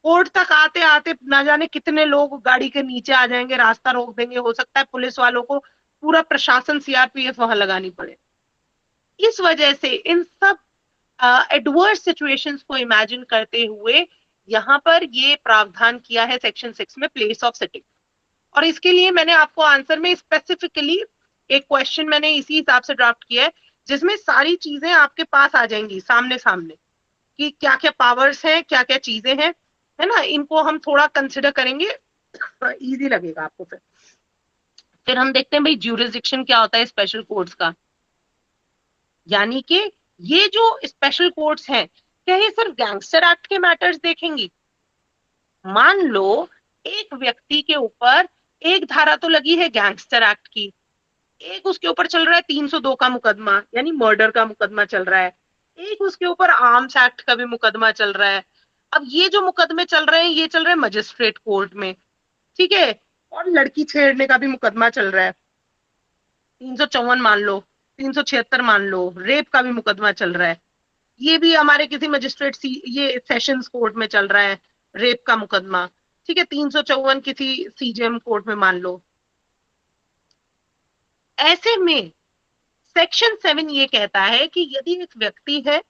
कोर्ट तक आते आते ना जाने कितने लोग गाड़ी के नीचे आ जाएंगे, रास्ता रोक देंगे, हो सकता है पुलिस वालों को पूरा प्रशासन सीआरपीएफ वहां लगानी पड़े। इस वजह से इन सब एडवर्स सिचुएशंस को इमेजिन करते हुए यहाँ पर ये प्रावधान किया है सेक्शन 6 में प्लेस ऑफ सिटिंग। और इसके लिए मैंने आपको आंसर में स्पेसिफिकली एक क्वेश्चन मैंने इसी हिसाब से ड्राफ्ट किया है जिसमें सारी चीजें आपके पास आ जाएंगी सामने सामने कि क्या क्या पावर्स हैं, क्या क्या चीजें हैं, है ना। इनको हम थोड़ा कंसिडर करेंगे, इजी लगेगा आपको। फिर हम देखते हैं भाई ज्यूरिसडिक्शन क्या होता है स्पेशल कोर्ट्स का। यानी कि ये जो स्पेशल कोर्ट्स हैं क्या ये सिर्फ गैंगस्टर एक्ट के मैटर्स देखेंगी? मान लो एक व्यक्ति के ऊपर एक धारा तो लगी है गैंगस्टर एक्ट की, एक उसके ऊपर चल रहा है 302 का मुकदमा यानी मर्डर का मुकदमा चल रहा है, एक उसके ऊपर आर्म्स एक्ट का भी मुकदमा चल रहा है। अब ये जो मुकदमे चल रहे हैं ये चल रहे हैं मजिस्ट्रेट कोर्ट में, ठीक है, और लड़की छेड़ने का भी मुकदमा चल रहा है 354 मान लो, 376 मान लो, रेप का भी मुकदमा चल रहा है, ये भी हमारे किसी मजिस्ट्रेट ये सेशंस कोर्ट में चल रहा है रेप का मुकदमा, ठीक है, 354 किसी सीजेएम कोर्ट में मान लो। ऐसे में सेक्शन 7 ये कहता है कि यदि एक व्यक्ति है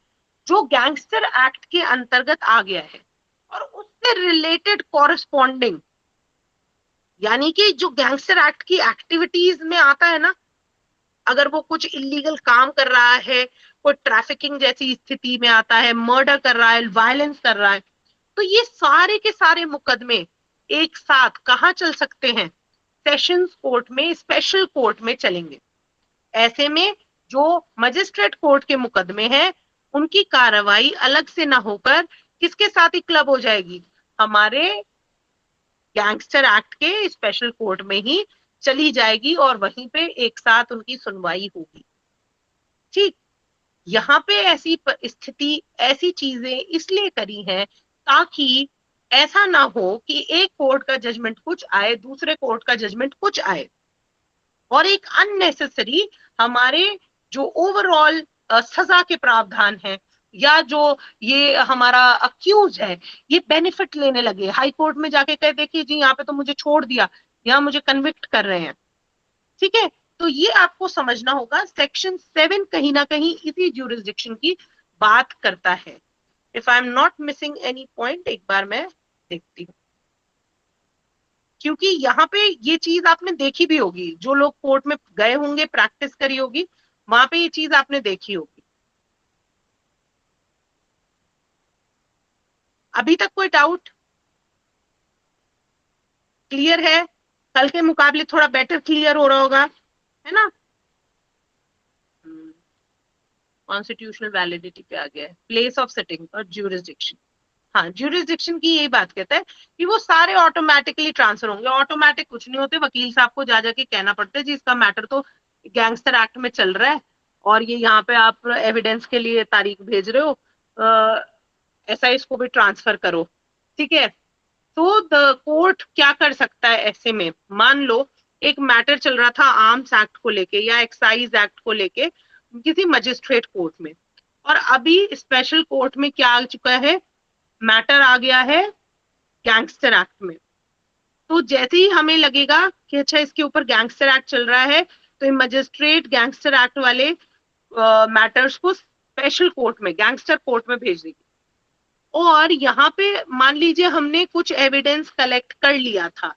जो गैंगस्टर एक्ट के अंतर्गत आ गया है और उससे रिलेटेड कॉरेस्पॉन्डिंग यानी कि जो गैंगस्टर एक्ट की एक्टिविटीज में आता है ना, अगर वो कुछ इलीगल काम कर रहा है, कोई ट्रैफिकिंग जैसी स्थिति में आता है, मर्डर कर रहा है, वायलेंस कर रहा है, तो ये सारे के सारे मुकदमे एक साथ कहाँ चल सकते हैं? सेशंस कोर्ट में, स्पेशल कोर्ट में चलेंगे। ऐसे में जो मजिस्ट्रेट कोर्ट के मुकदमे हैं उनकी कार्रवाई अलग से ना होकर किसके साथ ही क्लब हो जाएगी? हमारे गैंगस्टर एक्ट के स्पेशल कोर्ट में ही चली जाएगी और वहीं पे एक साथ उनकी सुनवाई होगी। ठीक, यहाँ पे ऐसी स्थिति, ऐसी चीजें इसलिए करी हैं ताकि ऐसा ना हो कि एक कोर्ट का जजमेंट कुछ आए, दूसरे कोर्ट का जजमेंट कुछ आए, और एक अननेसेसरी हमारे जो ओवरऑल सजा के प्रावधान है या जो ये हमारा अक्यूज है ये बेनिफिट लेने लगे, हाई कोर्ट में जाके कहे देखिए जी यहाँ पे तो मुझे छोड़ दिया, यहाँ मुझे कन्विक्ट कर रहे हैं, ठीक है। तो ये आपको समझना होगा, सेक्शन 7 कहीं ना कहीं इसी ज्यूरिसडिक्शन की बात करता है। If I am not missing any point, एक बार मैं देखती हूँ, क्योंकि यहाँ पे ये चीज आपने देखी भी होगी, जो लोग कोर्ट में गए होंगे, प्रैक्टिस करी होगी, वहां पे ये चीज आपने देखी होगी। अभी तक कोई डाउट? क्लियर है? कल के मुकाबले थोड़ा बेटर क्लियर हो रहा होगा, है ना। कॉन्स्टिट्यूशनल वैलिडिटी पे आ गया है, प्लेस ऑफ सिटिंग और ज्यूरिसडिक्शन। हाँ, ज्यूरिसडिक्शन की यही बात कहता है कि वो सारे ऑटोमेटिकली ट्रांसफर होंगे। ऑटोमेटिक कुछ नहीं होते, वकील साहब को जा जाके कहना पड़ता है जी इसका मैटर तो गैंगस्टर एक्ट में चल रहा है और ये यहाँ पे आप एविडेंस के लिए तारीख भेज रहे हो, ऐसा इसको भी ट्रांसफर करो, ठीक है। तो द कोर्ट क्या कर सकता है ऐसे में? मान लो एक मैटर चल रहा था आर्म्स एक्ट को लेके या एक्साइज एक्ट को लेके किसी मजिस्ट्रेट कोर्ट में, और अभी स्पेशल कोर्ट में क्या आ चुका है, मैटर आ गया है गैंगस्टर एक्ट में। तो जैसे ही हमें लगेगा कि अच्छा इसके ऊपर गैंगस्टर एक्ट चल रहा है तो मजिस्ट्रेट गैंगस्टर एक्ट वाले मैटर्स को स्पेशल कोर्ट में, गैंगस्टर कोर्ट में भेज देगी। और यहाँ पे मान लीजिए हमने कुछ एविडेंस कलेक्ट कर लिया था,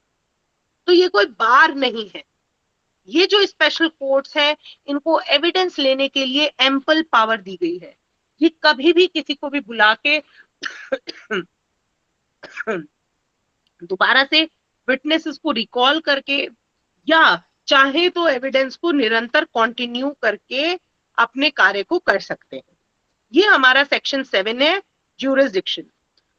तो ये कोई बार नहीं है। ये जो स्पेशल कोर्ट्स है इनको एविडेंस लेने के लिए एम्पल पावर दी गई है। ये कभी भी किसी को भी बुला के दोबारा से विटनेसेस को रिकॉल करके या चाहे तो एविडेंस को निरंतर कंटिन्यू करके अपने कार्य को कर सकते हैं। ये हमारा सेक्शन 7 है, ज्यूरिसडिक्शन।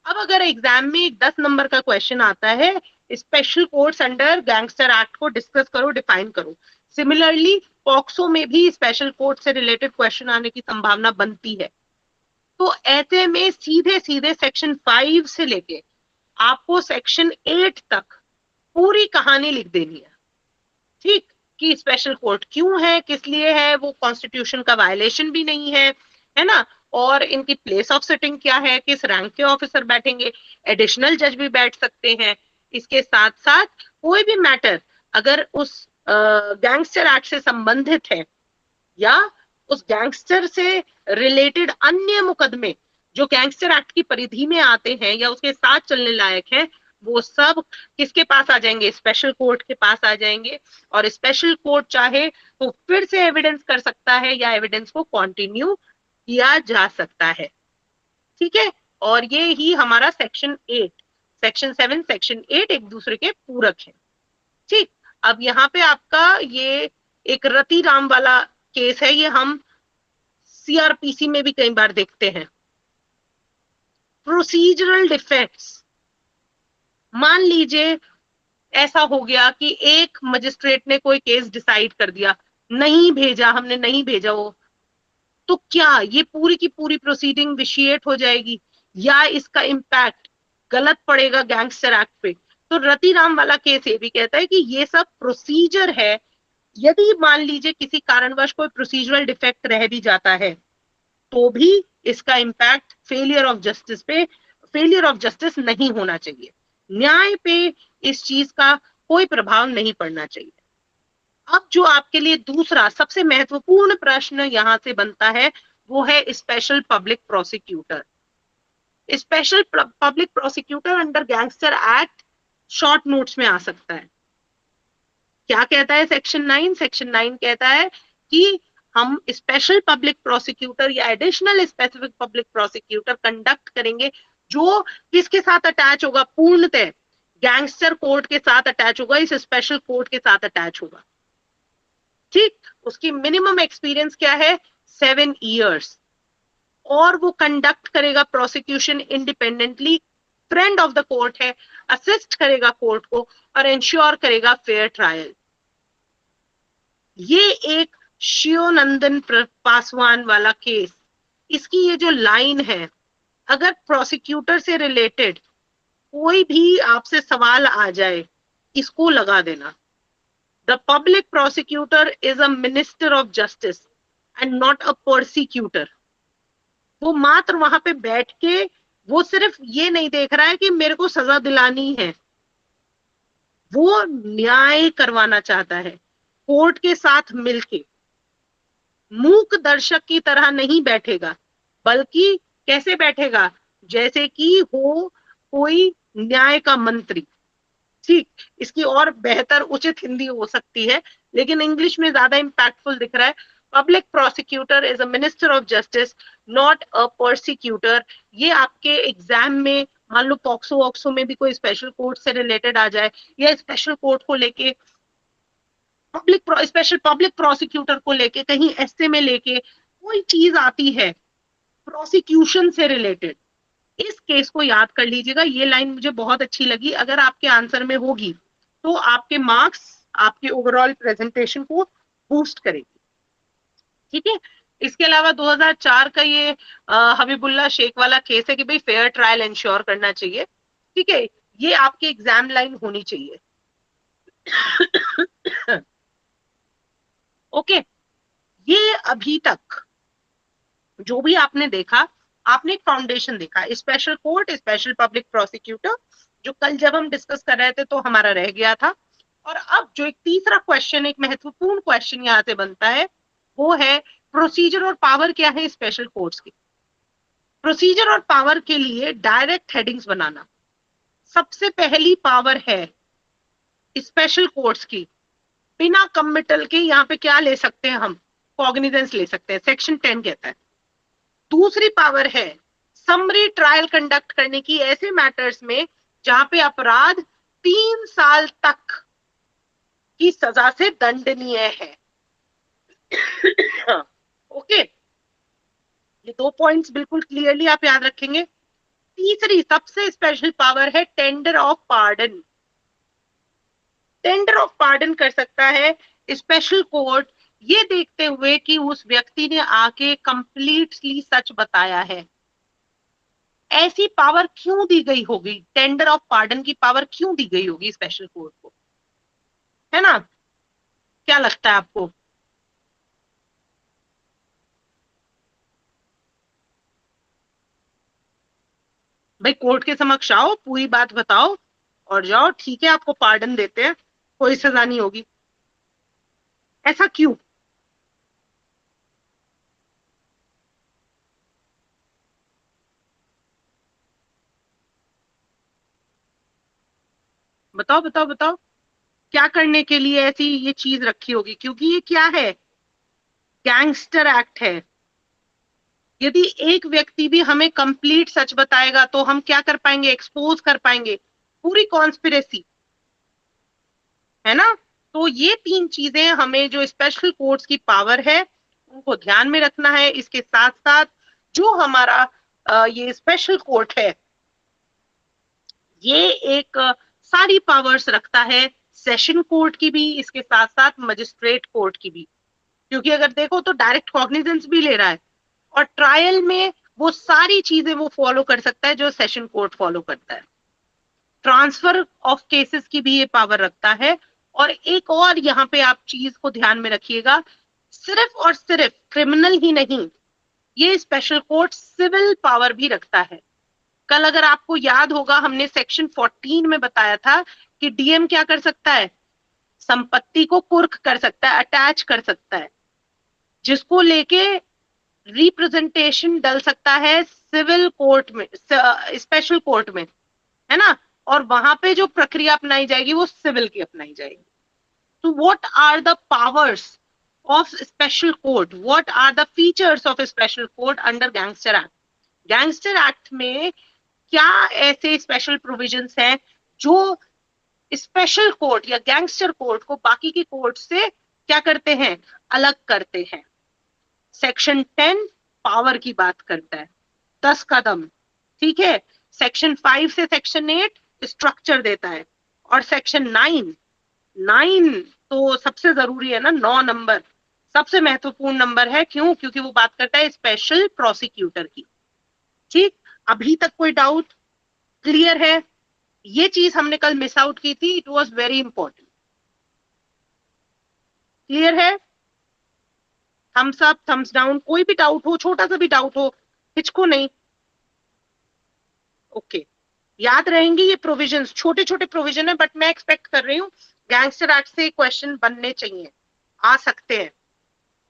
अब अगर एग्जाम में एक 10 नंबर का क्वेश्चन आता है, special courts under gangster act को डिस्कस करो, डिफाइन करो। सिमिलरली पॉक्सो में भी स्पेशल कोर्ट से रिलेटेड क्वेश्चन आने की संभावना बनती है। तो ऐसे में सीधे सीधे सेक्शन 5 से लेके आपको सेक्शन 8 तक पूरी कहानी लिख देनी है, ठीक, कि स्पेशल कोर्ट क्यों है, किस लिए है, वो कॉन्स्टिट्यूशन का वायलेशन भी नहीं है, है ना, और इनकी प्लेस ऑफ सिटिंग क्या है, किस रैंक के ऑफिसर बैठेंगे, एडिशनल जज भी बैठ सकते हैं। इसके साथ साथ कोई भी मैटर अगर उस गैंगस्टर एक्ट से संबंधित है या उस गैंगस्टर से रिलेटेड अन्य मुकदमे जो गैंगस्टर एक्ट की परिधि में आते हैं या उसके साथ चलने लायक हैं, वो सब किसके पास आ जाएंगे? स्पेशल कोर्ट के पास आ जाएंगे। और स्पेशल कोर्ट चाहे तो फिर से एविडेंस कर सकता है या एविडेंस को कंटिन्यू किया जा सकता है। ठीक है, और ये ही हमारा सेक्शन 8, सेक्शन 7, सेक्शन 8 एक दूसरे के पूरक है। ठीक, अब यहाँ पे आपका ये एक रति राम वाला केस है, ये हम सीआरपीसी में भी कई बार देखते हैं। प्रोसीजरल डिफेक्ट्स, मान लीजिए ऐसा हो गया कि एक मजिस्ट्रेट ने कोई केस डिसाइड कर दिया, नहीं भेजा, हमने नहीं भेजा वो, तो क्या ये पूरी की पूरी प्रोसीडिंग विशिएट हो जाएगी या इसका इम्पैक्ट गलत पड़ेगा गैंगस्टर एक्ट पे? तो रति राम वाला केस ये भी कहता है कि ये सब प्रोसीजर है, यदि मान लीजिए किसी कारणवश कोई प्रोसीजरल डिफेक्ट रह भी जाता है तो भी इसका इम्पैक्ट फेलियर ऑफ जस्टिस नहीं होना चाहिए, न्याय पे इस चीज का कोई प्रभाव नहीं पड़ना चाहिए। अब जो आपके लिए दूसरा सबसे महत्वपूर्ण प्रश्न यहां से बनता है वो है special public prosecutor. Special public prosecutor under gangster act short notes में आ सकता है। क्या कहता है सेक्शन 9? सेक्शन 9 कहता है कि हम स्पेशल पब्लिक प्रोसिक्यूटर या additional specific public prosecutor conduct करेंगे जो किसके साथ अटैच होगा? पूर्णतः गैंगस्टर कोर्ट के साथ अटैच होगा, इस स्पेशल कोर्ट के साथ अटैच होगा। ठीक, उसकी मिनिमम एक्सपीरियंस क्या है? 7 years, और वो कंडक्ट करेगा prosecution independently, friend of the court है, असिस्ट करेगा कोर्ट को और इंश्योर करेगा फेयर ट्रायल। ये एक शिवनंदन पासवान वाला केस, इसकी ये जो लाइन है, अगर प्रोसिक्यूटर से रिलेटेड कोई भी आपसे सवाल आ जाए, इसको लगा देना। The public prosecutor is a minister of justice and not a prosecutor. वो मात्र वहां पे बैठ के वो सिर्फ ये नहीं देख रहा है कि मेरे को सजा दिलानी है, वो न्याय करवाना चाहता है कोर्ट के साथ मिलके। मूक दर्शक की तरह नहीं बैठेगा, बल्कि कैसे बैठेगा? जैसे कि हो कोई न्याय का मंत्री। ठीक, इसकी और बेहतर उचित हिंदी हो सकती है, लेकिन इंग्लिश में ज्यादा इंपैक्टफुल दिख रहा है। Public prosecutor is a minister of justice, not a prosecutor. ये आपके एग्जाम में मान लो पॉक्सो वॉक्सो में भी कोई स्पेशल कोर्ट से रिलेटेड आ जाए या स्पेशल कोर्ट को लेके स्पेशल पब्लिक प्रोसिक्यूटर को लेके कहीं ऐसे में लेके कोई चीज आती है प्रोसिक्यूशन से रिलेटेड, इस केस को याद कर लीजिएगा। ये लाइन मुझे बहुत अच्छी लगी, अगर आपके आंसर में होगी तो आपके मार्क्स आपके ओवरऑल प्रेजेंटेशन को बूस्ट करेगी। ठीक है, इसके अलावा 2004 का ये हबीबुल्ला शेख वाला केस है कि भाई फेयर ट्रायल इंश्योर करना चाहिए। ठीक है, ये आपकी एग्जाम लाइन होनी चाहिए। ओके, ये अभी तक जो भी आपने देखा, आपने एक फाउंडेशन देखा, special court, special public prosecutor, जो कल जब हम डिस्कस कर रहे थे तो हमारा रह गया था। और अब जो एक तीसरा क्वेश्चन, एक महत्वपूर्ण क्वेश्चन यहाँ से बनता है, वो है प्रोसीजर और पावर क्या है स्पेशल कोर्ट्स की। प्रोसीजर और पावर के लिए डायरेक्ट हेडिंग्स बनाना। सबसे पहली पावर है स्पेशल कोर्ट्स की, बिना कमिटल के यहाँ पे क्या ले सकते हैं हम? कॉग्निजेंस ले सकते हैं, सेक्शन 10 कहता है। दूसरी पावर है समरी ट्रायल कंडक्ट करने की ऐसे मैटर्स में जहां पे अपराध 3 साल तक की सजा से दंडनीय है। ओके, ये 2 पॉइंट्स बिल्कुल क्लियरली आप याद रखेंगे। तीसरी सबसे स्पेशल पावर है tender of pardon. Tender of pardon कर सकता है स्पेशल कोर्ट, ये देखते हुए कि उस व्यक्ति ने आके कंप्लीटली सच बताया है। ऐसी पावर क्यों दी गई होगी? टेंडर ऑफ पार्डन की पावर क्यों दी गई होगी स्पेशल कोर्ट को? है ना, क्या लगता है आपको? भाई कोर्ट के समक्ष आओ, पूरी बात बताओ और जाओ, ठीक है आपको पार्डन देते हैं, कोई सजा नहीं होगी। ऐसा क्यों? बताओ बताओ बताओ, क्या करने के लिए ऐसी ये चीज रखी होगी? क्योंकि ये क्या है, गैंगस्टर एक्ट है। यदि एक व्यक्ति भी हमें कंप्लीट सच बताएगा तो हम क्या कर पाएंगे, एक्सपोज कर पाएंगे पूरी कॉन्स्पिरेसी, है ना। तो ये 3 चीजें हमें जो स्पेशल कोर्ट्स की पावर है उनको ध्यान में रखना है। इसके साथ साथ जो हमारा ये स्पेशल कोर्ट है ये एक सारी पावर्स रखता है, सेशन कोर्ट की भी, इसके साथ साथ मजिस्ट्रेट कोर्ट की भी। क्योंकि अगर देखो तो डायरेक्ट कॉग्निजेंस भी ले रहा है और ट्रायल में वो सारी चीजें वो फॉलो कर सकता है जो सेशन कोर्ट फॉलो करता है। ट्रांसफर ऑफ केसेस की भी ये पावर रखता है। और एक और यहाँ पे आप चीज को ध्यान में रखिएगा, सिर्फ और सिर्फ क्रिमिनल ही नहीं, ये स्पेशल कोर्ट सिविल पावर भी रखता है। कल अगर आपको याद होगा हमने सेक्शन 14 में बताया था कि डीएम क्या कर सकता है, संपत्ति को कुर्क कर सकता है, अटैच कर सकता है, जिसको लेके रिप्रेजेंटेशन डल सकता है सिविल कोर्ट में, स्पेशल कोर्ट में, है ना। और वहां पे जो प्रक्रिया अपनाई जाएगी वो सिविल की अपनाई जाएगी। तो what are the powers of special court, what are the features of special court under gangster act? Gangster act में क्या ऐसे स्पेशल प्रोविजंस हैं जो स्पेशल कोर्ट या गैंगस्टर कोर्ट को बाकी की कोर्ट से क्या करते हैं, अलग करते हैं? सेक्शन 10 पावर की बात करता है, 10 कदम, ठीक है। सेक्शन 5 से सेक्शन 8 स्ट्रक्चर देता है। और सेक्शन 9 तो सबसे जरूरी है ना, 9 नंबर सबसे महत्वपूर्ण नंबर है। क्यों? क्योंकि वो बात करता है स्पेशल प्रोसिक्यूटर की। ठीक, अभी तक कोई डाउट? क्लियर है? ये चीज हमने कल मिस आउट की थी, it was very important. Clear है? थम्स अप, थम्स डाउन, कोई भी डाउट हो, छोटा सा भी डाउट हो, हिचको नहीं। ओके, याद रहेंगे ये प्रोविजंस, छोटे छोटे प्रोविजन है, बट मैं एक्सपेक्ट कर रही हूँ गैंगस्टर एक्ट से क्वेश्चन बनने चाहिए, आ सकते हैं।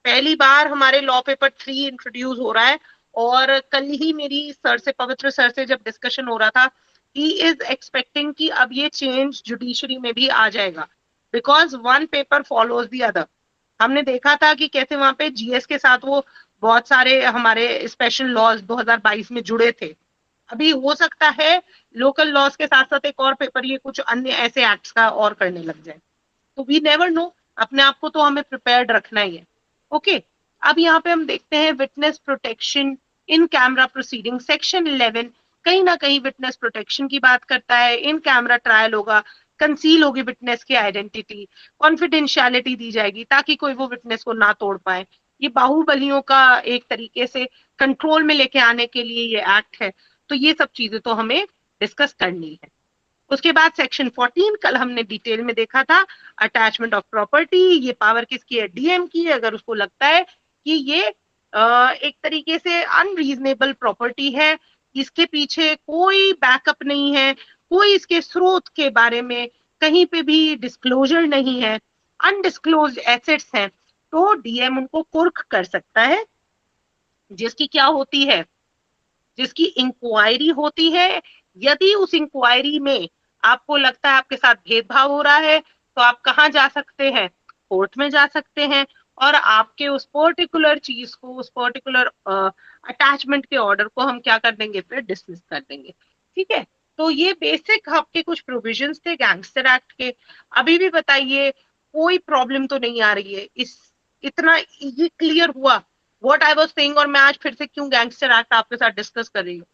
पहली बार हमारे लॉ पेपर 3 इंट्रोड्यूस हो रहा है और कल ही मेरी सर से, पवित्र सर से जब डिस्कशन हो रहा था, ही इज एक्सपेक्टिंग कि अब ये चेंज जुडिशरी में भी आ जाएगा, because one paper follows the other. हमने देखा था कि कैसे वहां पे जीएस के साथ वो बहुत सारे हमारे स्पेशल लॉज 2022 में जुड़े थे। अभी हो सकता है लोकल लॉज के साथ साथ एक और पेपर ये कुछ अन्य ऐसे एक्ट्स का और करने लग जाए, तो वी नेवर नो, अपने आप को तो हमें प्रिपेयर्ड रखना ही है। ओके, अब यहाँ पे हम देखते हैं witness protection in camera proceeding. Section 11 कहीं ना कहीं विटनेस प्रोटेक्शन की बात करता है। इन कैमरा ट्रायल होगा, कंसील होगी विटनेस की आइडेंटिटी, कॉन्फिडेंशियलिटी दी जाएगी ताकि कोई वो विटनेस को ना तोड़ पाए। ये बाहुबलियों का एक तरीके से कंट्रोल में लेके आने के लिए ये एक्ट है। तो ये सब चीजें तो हमें डिस्कस करनी है। उसके बाद सेक्शन 14 कल हमने डिटेल में देखा था, अटैचमेंट ऑफ प्रॉपर्टी। ये पावर किसकी है? डीएम की है। अगर उसको लगता है कि ये एक तरीके से अनरीजनेबल प्रॉपर्टी है, इसके पीछे कोई बैकअप नहीं है, कोई इसके स्रोत के बारे में कहीं पे भी डिस्क्लोजर नहीं है, अनडिस्क्लोज्ड एसेट्स हैं, तो डीएम उनको कुर्क कर सकता है। जिसकी क्या होती है? जिसकी इंक्वायरी होती है। यदि उस इंक्वायरी में आपको लगता है आपके साथ भेदभाव हो रहा है तो आप कहाँ जा सकते हैं? कोर्ट में जा सकते हैं और आपके उस पर्टिकुलर चीज को, उस पर्टिकुलर अटैचमेंट के ऑर्डर को हम क्या कर देंगे? फिर डिसमिस कर देंगे। ठीक है, तो ये बेसिक आपके कुछ प्रोविजंस थे गैंगस्टर एक्ट के। अभी भी बताइए, कोई प्रॉब्लम तो नहीं आ रही है? इतना ये क्लियर हुआ व्हाट आई वाज सेइंग, और मैं आज फिर से क्यों गैंगस्टर एक्ट आपके साथ डिस्कस कर रही हूँ?